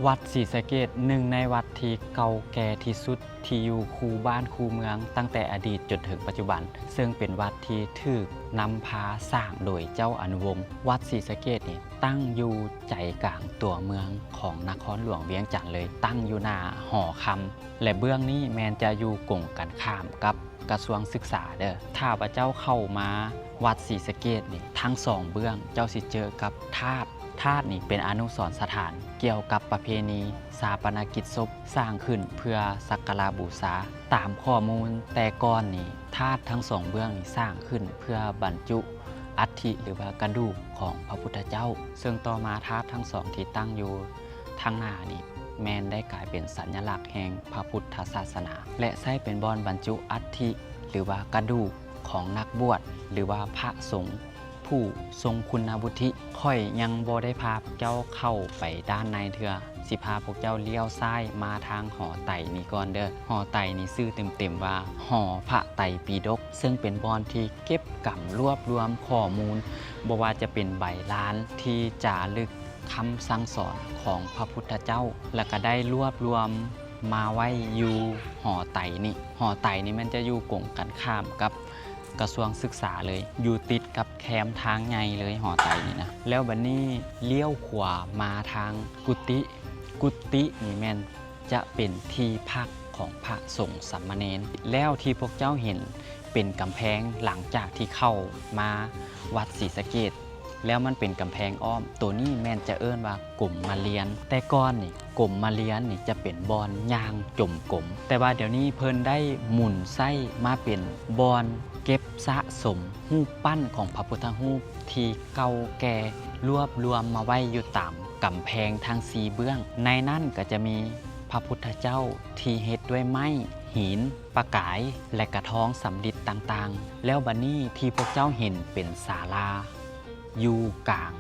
วัดศรีสะเกษหนึ่งในวัดที่เก่าแก่ที่สุดที่อยู่คูบ้านคูเมืองตั้งแต่อดีตจนถึงปัจจุบันซึ่งเป็นวัดที่ถูกนำพาสร้างโดยเจ้าอนุวงศ์วัดศรีสะเกษนี่ตั้งอยู่ใจกลางตัวเมืองของนครหลวงเวียงจันทร์เลยตั้งอยู่หน้าหอคำและเบื้องนี้แมนจะอยู่กงกันข้ามกับกระทรวงศึกษาเด้อถ้าว่าเจ้าเข้ามาวัดศรีสะเกษนี่ทั้งสองเบื้องเจ้าสิเจอกับธาตุนี่เป็นอนุสรณ์สถานเกี่ยวกับประเพณีศาปนกิจศพสร้างขึ้นเพื่อสักการะบูชาตามข้อมูลแต่ก่อนนี่ธาตุทั้งสองเบื้องนี่สร้างขึ้นเพื่อบรรจุอัฐิหรือว่ากระดูกของพระพุทธเจ้าซึ่งต่อมาธาตุทั้งสองที่ตั้งอยู่ทางหน้านี่แมนได้กลายเป็นสัญลักษณ์แห่งพระพุทธศาสนาและใช้เป็นบ่อนบรรจุอัฐิหรือว่ากระดูกของนักบวชหรือว่าพระสงฆ์ผู้ทรงคุณวุฒิค่อยยังบ่ได้พาพวกเจ้าเข้าไปด้านในเถื่อสิพาพวกเจ้าเลี้ยวซ้ายมาทางหอไต่นี่ก่อนเด้อหอไต่นี่ชื่อเต็มๆว่าหอพระไตรปิฎกซึ่งเป็นบ่อนที่เก็บกำรวบรวมข้อมูลบ่ว่าจะเป็นใบลานที่จารึกคำสั่งสอนของพระพุทธเจ้าแล้วก็ได้รวบรวมมาไว้อยู่หอไต่นี่มันจะอยู่กงกันข้ามกับกระทรวงศึกษาเลยอยู่ติดกับแคมทางไงเลยหอไตนี่นะแล้วบัดนี้เลี้ยวขวามาทางกุฏินี่แม่นจะเป็นที่พักของพระสงฆ์สามเณรแล้วที่พวกเจ้าเห็นเป็นกำแพงหลังจากที่เข้ามาวัดศรีสะเกษแล้วมันเป็นกำแพงอ้อมตัวนี้แม่นจะเอิ้นว่ากลมมาเรียนแต่ก่อนนี่กลมมาเรียนนี่จะเป็นบอนยางจมกลมแต่ว่าเดี๋ยวนี้เพิ่นได้หมุนไส้มาเป็นบอนเก็บสะสมรูปปั้นของพระพุทธรูปที่เก่าแก่รวบรวมมาไว้อยู่ตามกำแพงทางสีเบื้องในนั้นก็จะมีพระพุทธเจ้าที่เฮ็ดด้วยไม้หินประกายและกระท้องสำริดต่างๆแล้วบัดนี้ที่พวกเจ้าเห็นเป็นศาลาอยู่กลาง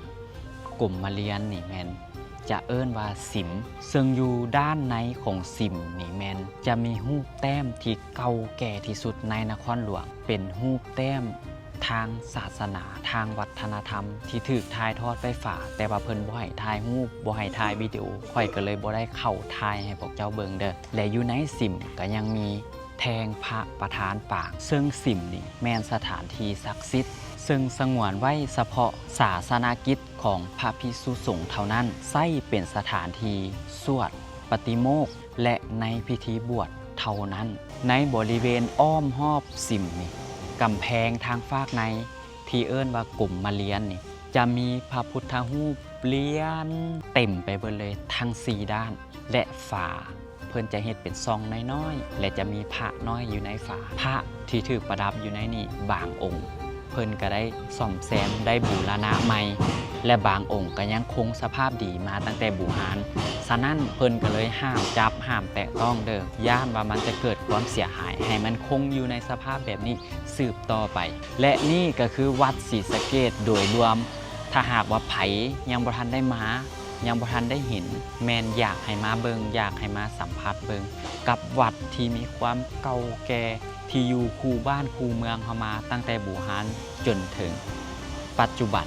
กลมมาเรียนนี่แมนจะเอิ้นว่าสิมซึ่งอยู่ด้านในของสิมนี่แมนจะมีรูปแต้มที่เก่าแก่ที่สุดในนครหลวงเป็นรูปแต้มทางศาสนาทางวัฒนธรรมที่ถูกถ่ายทอดไปฝาแต่ว่าเพิ่นบ่ให้ถ่ายรูปบ่ให้ถ่ายวิดีโอค่อยก็เลยบ่ได้เข้าถ่ายให้พวกเจ้าเบิ่งเด้อและอยู่ในสิมก็ยังมีแทงพระประธานปางซึ่งสิมนี่แม่นสถานที่ศักดิ์สิทธิ์ซึ่งสงวนไว้เฉพาะศาสนากิจของพระภิกษุสงฆ์เท่านั้นใช้เป็นสถานที่สวดปฏิโมกข์และในพิธีบวชเท่านั้นในบริเวณอ้อมรอบสิมนี่กำแพงทางฝากในที่เอิ้นว่ากลมมาเรียนนี่จะมีพระพุทธรูปเลี้ยนเต็มไปหมดเลยทั้ง4ด้านและฝาเพิ่นจะเฮ็ดเป็นซองน้อยๆและจะมีพระน้อยอยู่ในฝาพระที่ถูกประดับอยู่ในนี่บางองค์เพิ่นก็ได้ซ่อมแซมได้บูรณะใหม่และบางองค์ก็ยังคงสภาพดีมาตั้งแต่โบราณฉะนั้นเพิ่นก็เลยห้ามจับห้ามแตะต้องเด้อย่านว่ามันจะเกิดความเสียหายให้มันคงอยู่ในสภาพแบบนี้สืบต่อไปและนี่ก็คือวัดศรีสะเกษโดยรวมถ้าหากว่าไผยังบ่ทันได้มายังบ่ทันได้เห็นแมนอยากให้มาเบิงอยากให้มาสัมผัสเบิงกับวัดที่มีความเก่าแก่ที่อยู่คู่บ้านคู่เมืองเข้ามาตั้งแต่โบราณจนถึงปัจจุบัน